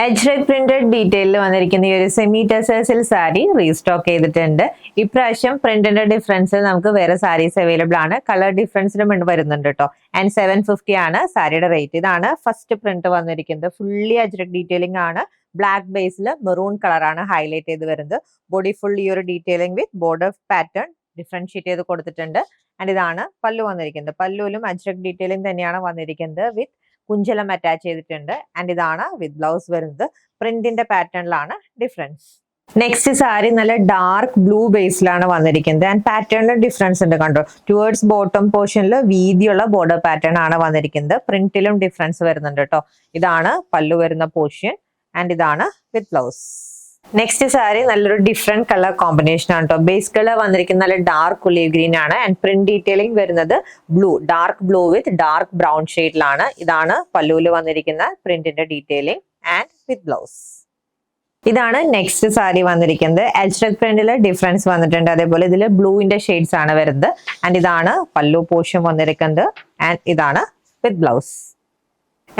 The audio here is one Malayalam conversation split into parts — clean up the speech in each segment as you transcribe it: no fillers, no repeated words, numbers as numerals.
എജ്രക് പ്രിന്റഡ് ഡീറ്റെയിലിൽ വന്നിരിക്കുന്ന ഈ ഒരു സെമി ടെസേഴ്സിൽ സാരി റീസ്റ്റോക്ക് ചെയ്തിട്ടുണ്ട്. ഇപ്രാവശ്യം പ്രിന്റിന്റെ ഡിഫറൻസിൽ നമുക്ക് വേറെ സാരീസ് അവൈലബിൾ ആണ്. കളർ ഡിഫറൻസിലും വരുന്നുണ്ട് കേട്ടോ. ആൻഡ് 750 ആണ് സാരിയുടെ റേറ്റ്. ഇതാണ് ഫസ്റ്റ് പ്രിന്റ് വന്നിരിക്കുന്നത്. ഫുള്ളി അജ്രക് ഡീറ്റെയിലിംഗ് ആണ്. ബ്ലാക്ക് ബേസിൽ മെറൂൺ കളറാണ് ഹൈലൈറ്റ് ചെയ്ത് വരുന്നത്. ബോഡി ഫുൾ ഈ ഒരു ഡീറ്റെയിലിംഗ് വിത്ത് ബോർഡർ പാറ്റേൺ ഡിഫറൻഷിയേറ്റ് ചെയ്ത് കൊടുത്തിട്ടുണ്ട്. ആൻഡ് ഇതാണ് പല്ലു വന്നിരിക്കുന്നത്. പല്ലുവിലും അജ്രക് ഡീറ്റെയിലിംഗ് തന്നെയാണ് വന്നിരിക്കുന്നത് വിത്ത് കുഞ്ചലം അറ്റാച്ച് ചെയ്തിട്ടുണ്ട്. ആൻഡ് ഇതാണ് വിത്ത് ബ്ലൗസ് വരുന്നത്. പ്രിന്റിന്റെ പാറ്റേണിലാണ് ഡിഫറൻസ്. നെക്സ്റ്റ് സാരി നല്ല ഡാർക്ക് ബ്ലൂ ബേസിലാണ് വന്നിരിക്കുന്നത്. ആൻഡ് പാറ്റേണിൽ ഡിഫറൻസ് ഉണ്ട് കണ്ടോ. ടുവേർഡ്സ് ബോട്ടം പോർഷനിൽ വീതിയുള്ള ബോർഡർ പാറ്റേൺ ആണ് വന്നിരിക്കുന്നത്. പ്രിന്റിലും ഡിഫറൻസ് വരുന്നുണ്ട് കേട്ടോ. ഇതാണ് പല്ലു വരുന്ന പോർഷൻ. ആൻഡ് ഇതാണ് വിത്ത് ബ്ലൗസ്. നെക്സ്റ്റ് സാരി നല്ലൊരു ഡിഫറെന്റ് കളർ കോമ്പിനേഷൻ ആണ് കേട്ടോ. ബേസ് കളർ വന്നിരിക്കുന്ന നല്ല ഡാർക്ക് ഒലീവ് ഗ്രീൻ ആണ്. ആൻഡ് പ്രിന്റ് ഡീറ്റെയിലിംഗ് വരുന്നത് ബ്ലൂ, ഡാർക്ക് ബ്ലൂ വിത്ത് ഡാർക്ക് ബ്രൗൺ ഷെയ്ഡിലാണ്. ഇതാണ് പല്ലുവിൽ വന്നിരിക്കുന്ന പ്രിന്റിന്റെ ഡീറ്റെയിലിംഗ് ആൻഡ് വിത്ത് ബ്ലൗസ്. ഇതാണ് നെക്സ്റ്റ് സാരി വന്നിരിക്കുന്നത്. അജ്രക് പ്രിന്റിൽ ഡിഫറൻസ് വന്നിട്ടുണ്ട്. അതേപോലെ ഇതിൽ ബ്ലൂവിന്റെ ഷെയ്ഡ്സ് ആണ് വരുന്നത്. ആൻഡ് ഇതാണ് പല്ലു പോർഷൻ വന്നിരിക്കുന്നത്. ആൻഡ് ഇതാണ് with blouse.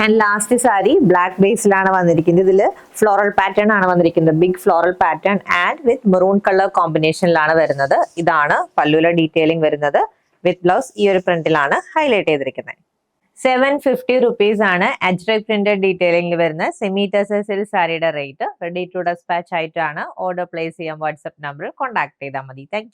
And last sari black ബേസിലാണ് വന്നിരിക്കുന്നത്. ഇതിൽ ഫ്ലോറൽ പാറ്റേൺ ആണ് വന്നിരിക്കുന്നത്. Big floral pattern and with maroon colour കോമ്പിനേഷനിലാണ് വരുന്നത്. ഇതാണ് പല്ലുവിലെ ഡീറ്റെയിലിംഗ് വരുന്നത്. വിത്ത് ബ്ലൗസ് ഈ ഒരു പ്രിന്റിലാണ് ഹൈലൈറ്റ് ചെയ്തിരിക്കുന്നത്. 750 rupees ആണ് അജ്രക് പ്രിന്റഡ് ഡീറ്റെയിലിംഗിൽ വരുന്ന സെമി ടെസർ സാരിയുടെ റേറ്റ്. റെഡി ടു ഡെസ്പാച്ച് ആയിട്ടാണ്. ഓർഡർ പ്ലേസ് ചെയ്യാൻ വാട്സ്ആപ്പ് നമ്പറിൽ കോൺടാക്ട് ചെയ്താൽ മതി. താങ്ക്